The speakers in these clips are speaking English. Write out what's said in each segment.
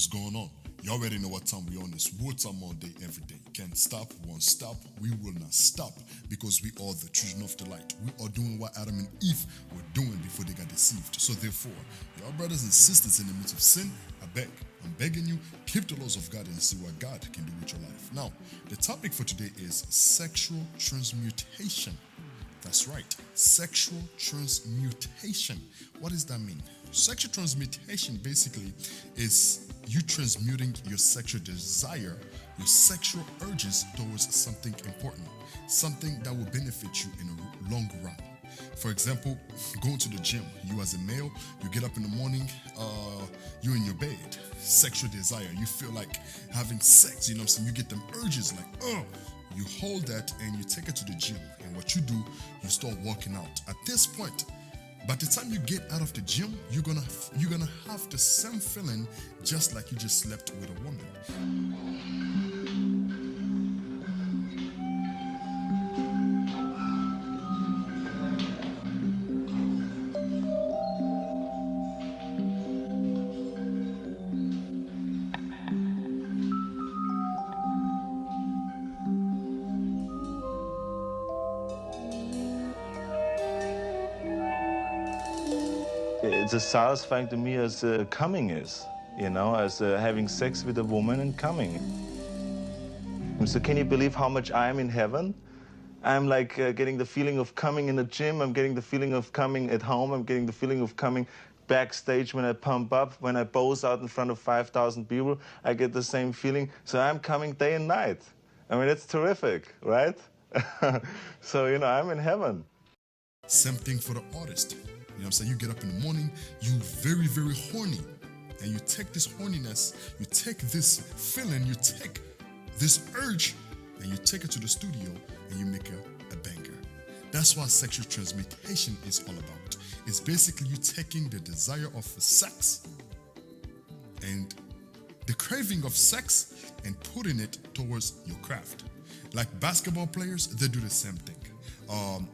What's going on? You already know what time we're on. It's war time all day, every day. Can't stop, won't stop, we will not stop because we are the children of the light. We are doing what Adam and Eve were doing before they got deceived. So therefore, your brothers and sisters in the midst of sin, I'm begging you, keep the laws of God and see what God can do with your life. Now, the topic for today is sexual transmutation. That's right, sexual transmutation. What does that mean? Sexual transmutation basically is you transmuting your sexual desire, your sexual urges towards something important, something that will benefit you in a long run. For example, going to the gym, you as a male, you get up in the morning, you're in your bed, sexual desire, you feel like having sex, you know what I'm saying? You get them urges like, oh, you hold that and you take it to the gym. And what you do, you start working out. At this point, by the time you get out of the gym, you're gonna have the same feeling just like you just slept with a woman. It's as satisfying to me as coming is, you know, as having sex with a woman and coming. So can you believe how much I am in heaven? I'm like getting the feeling of coming in the gym. I'm getting the feeling of coming at home. I'm getting the feeling of coming backstage when I pump up, when I pose out in front of 5,000 people. I get the same feeling. So I'm coming day and night. I mean, it's terrific, right? So, you know, I'm in heaven. Same thing for the artist. You know what I'm saying? You get up in the morning, you very, very horny. And you take this horniness, you take this feeling, you take this urge, and you take it to the studio and you make a banger. That's what sexual transmutation is all about. It's basically you taking the desire of sex and the craving of sex and putting it towards your craft. Like basketball players, they do the same thing.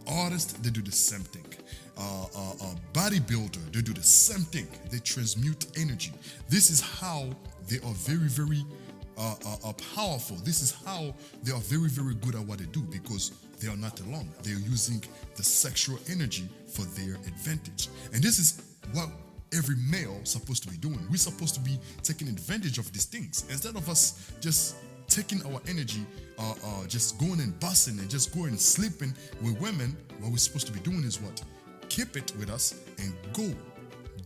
Artists, they do the same thing. Bodybuilder, they do the same thing. They transmute energy. This is how they are very, very powerful. This is how they are very, very good at what they do because they are not alone. They are using the sexual energy for their advantage. And this is what every male is supposed to be doing. We're supposed to be taking advantage of these things instead of us just taking our energy, just going and busting and just going and sleeping with women. What we're supposed to be doing is what? Keep it with us and go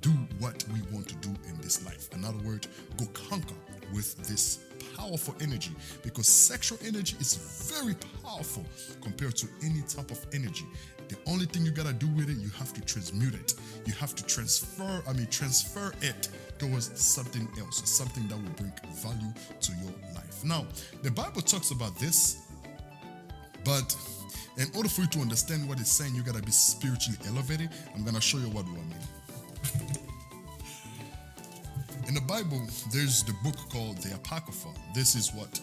do what we want to do in this life. In other words, go conquer with this powerful energy because sexual energy is very powerful compared to any type of energy. The only thing you gotta do with it, you have to transmute it. You have to transfer it towards something else, something that will bring value to your life. Now, the Bible talks about this, but in order for you to understand what it's saying, you gotta be spiritually elevated. I'm gonna show you what do I mean. In the Bible, there's the book called the Apocrypha. This is what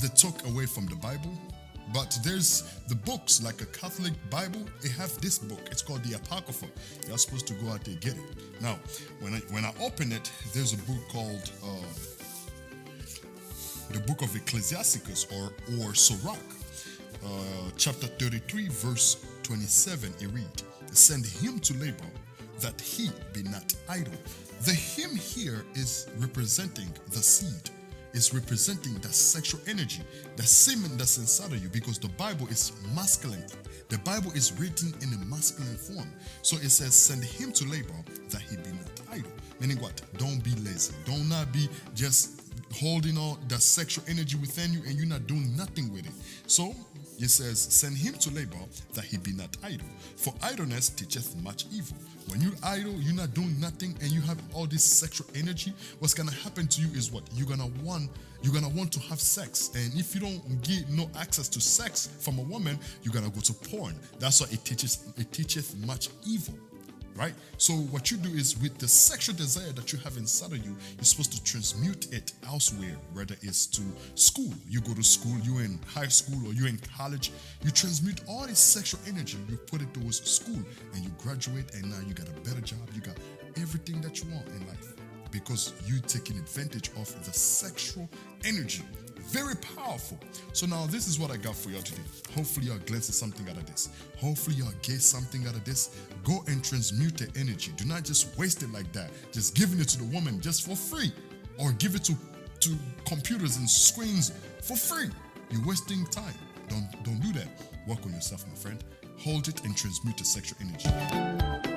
they took away from the Bible. But there's the books, like a Catholic Bible, they have this book. It's called the Apocrypha. You're supposed to go out there and get it. Now, when I open it, there's a book called the book of Ecclesiasticus or Sirach, chapter 33, verse 27. It reads, "Send him to labor, that he be not idle." The him here is representing the seed. Is representing the sexual energy, the semen that's inside of you, because the Bible is masculine. The Bible is written in a masculine form. So it says, send him to labor that he be not idle. Meaning what? Don't be lazy. Don't not be just holding on the sexual energy within you and you're not doing nothing with it. So it says, send him to labor that he be not idle. For idleness teacheth much evil. When you're idle, you're not doing nothing, and you have all this sexual energy, what's gonna happen to you is what? You're gonna want to have sex. And if you don't get no access to sex from a woman, you're gonna go to porn. That's why it teacheth much evil. Right? So what you do is with the sexual desire that you have inside of you, you're supposed to transmute it elsewhere, whether it's to school. You go to school, you're in high school or you're in college, you transmute all this sexual energy, you put it towards school, and you graduate, and now you got a better job, you got everything that you want in life. because you taking advantage of the sexual energy. Very powerful. So now this is what I got for you today. Hopefully you're glancing something out of this. Hopefully you'll get something out of this. Go and transmute the energy. Do not just waste it like that. Just giving it to the woman just for free, or give it to computers and screens for free. You're wasting time. Don't do that. Work on yourself, my friend. Hold it and transmute the sexual energy.